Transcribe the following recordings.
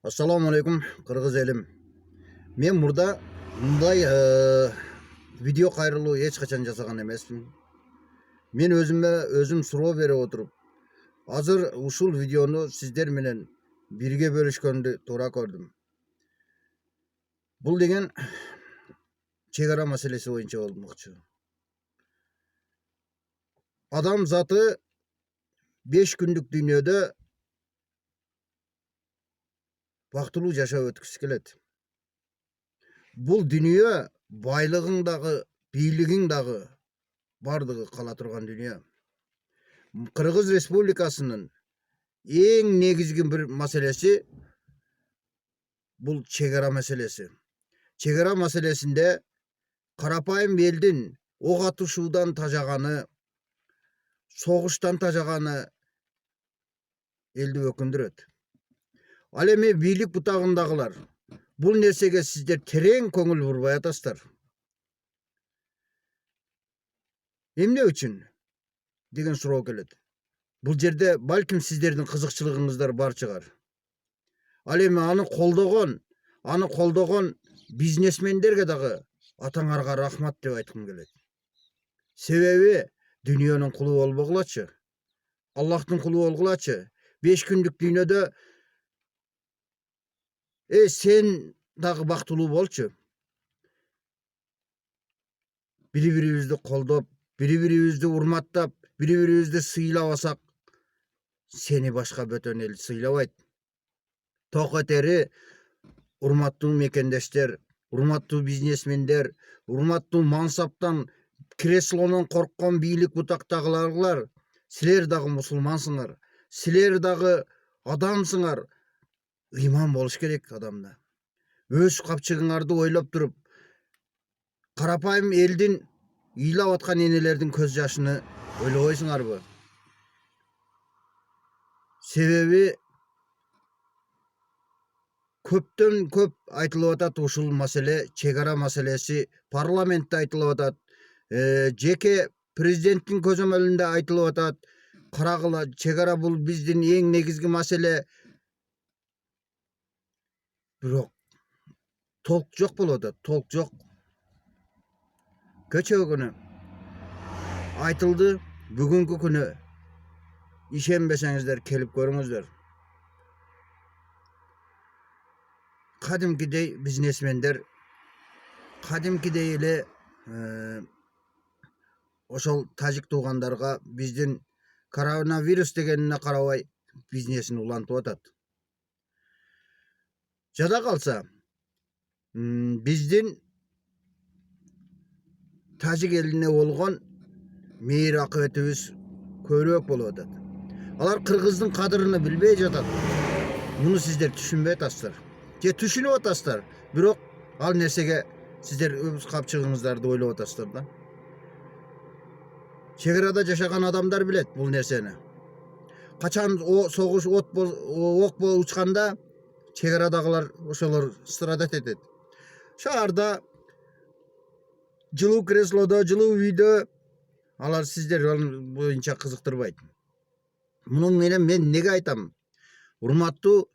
Assalamu alaikum Kırgız elim. Men burada mындай video kayırılığı hiç kaçan jasagan emasmın. Men özüm suroo berip oturup azыр ушул videonu sizler менен birge bölüşkөndү туура көрдүм. Бул деген чек ара маселеси боюнча болмокчу. Адам заты 5 күндүк дүйнөдө бактылуу жашап өткүсү келет. Бул дүнүйө байлыгың дагы, бийлигиң дагы бардыгы кала турган дүнүйө. Кыргыз Республикасынын эң негизги бир маселеси бул чек ара маселеси. Чек ара маселесинде карапайым элдин ок атышуудан тажаганы, согуштан тажаганы элди өкүндүрөт. Ал эми бийлик бутагындагылар бул нерсеге сиздер терең көңүл бурбай атасыздар. Эмне үчүн деген суроо келет. Бул жерде балким сиздердин кызыкчылыгыңыздар бар чыгар. Ал эми аны колдогон бизнесмендерге дагы атаңарга рахмат деп айткым келет. Себеби дүнүйөнүн кулу болбогулачы. Аллахтын кулу болгулачы. 5 күндүк дүйнөдө сен дагы бактылуу болчу. Бири-бирибизди колдоп, бири-бирибизди урматтап, бири-бирибизди сыйлап алсак, сени башка бөтөн эл сыйлабайт. Ток этери урматтуу мекендештер, урматтуу бизнесмендер, урматтуу мансаптан, креслонун корккон бийлик бутактагылар, силер дагы мусулмансыңар, силер дагы адамсыңар. Ыйман болуш керек адамда. Өз капчыгыңарды ойлоп туруп, карапайым элдин ыйлап аткан энелердин көз жашыны ойлобойсуңарбы? Себеби көптөн көп айтылып атат ушул маселе, чек ара маселеси парламентте айтылып атат. Жеке президенттин көзөмөлүндө айтылып атат. Карагыла, чек ара бул биздин эң негизги маселе. Бирок толк жок болуп атат, толк жок. Көчө күнү айтылды, бүгүнкү күнү ишенбесеңиздер келип көрүңүздөр. Кадимкидей бизнесмендер, кадимкидей эле ошол тажик туугандарга биздин коронавирус дегенине карабай бизнесин улантып атат. Жада калса, биздин тажик элине болгон мейир акыбетибиз көбүрөөк болуп атат. Алар кыргыздын кадырын билбей жатат. Муну сиздер түшүнбөй атасыздар. Же түшүнүп атасыздар, бирок ал нерсеге сиздер өз капчыгыңыздарды ойлоп атасыздар да. Чек арада жашаган адамдар билет бул нерсени. Качан согуш ок болуп учканда чек арадагылар ошолор страдать этет. Шаарда жылуу креслодо, жылуу үйдө алар сиздер боюнча кызыктырбайт. Мунун менен мен неге айтам? Урматтуу,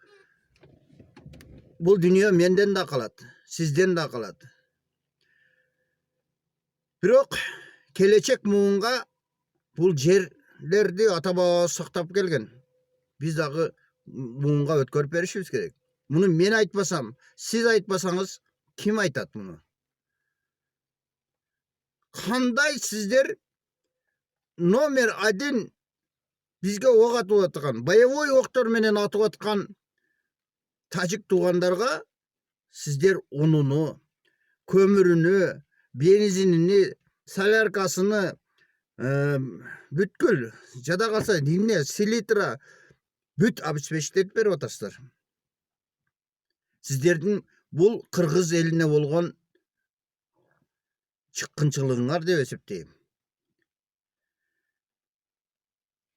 бул дүнүйө менден да калат, сизден да калат. Бирок келечек муунга бул жерлерди ата бабабыз сактап келген. Биз дагы муунга өткөрүп беришибиз керек. Муну мен айтпасам, сиз айтпасаңыз, ким айтат муну? Кандай сиздер номер 1 бизге ок атып аткан, боевой октор менен атып аткан тажик туугандарга сиздер унуну, көмүрүнү, бензинини, соляркасыны, бүткүл, жада калса эмне, селитра бүт обеспечить берип атасыздар. Сиздердин бул кыргыз элине болгон чыккынчылыгыңар деп эсептейм.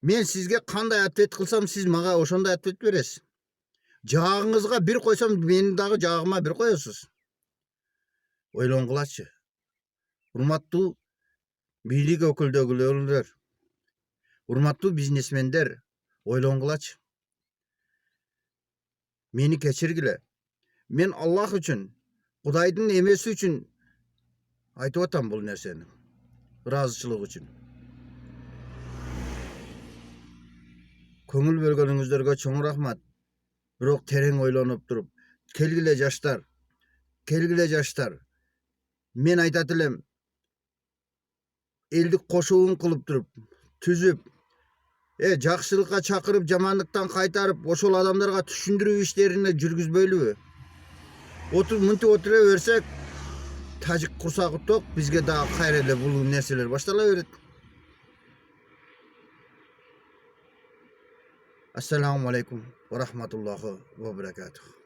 Мен сизге кандай ответ кылсам, сиз мага ошондой ответ бересиз. Жаагыңызга бир койсом, менин дагы жаагыма бир коесуз. Ойлонгулачы. Урматтуу бийлик өкүлдөрү, урматтуу бизнесмендер, ойлонгулачы. Meni keçirgile. Men Allah üçün, Kudaydın emesi üçün aytıp atam bul nerseni. Razıçılık üçün. Köngül bergeniňizlerge çoň rahmat. Birok tereň oýlanyp durup, kelgile jaştar. Men aýtat elem, eldik koşuğun kılıp durup, tüzüp, jakşylykka çakırıp, jamanlyktan kaytarıp, oşol adamlarga түшүндүrүү işlerini жүрgüzböylübü? Mınty otura bersek, tajik kursagy tok, bizge daha kayrele bul nerseler baştala beret. Assalamu alaikum ve rahmatullahi ve berekatuhu.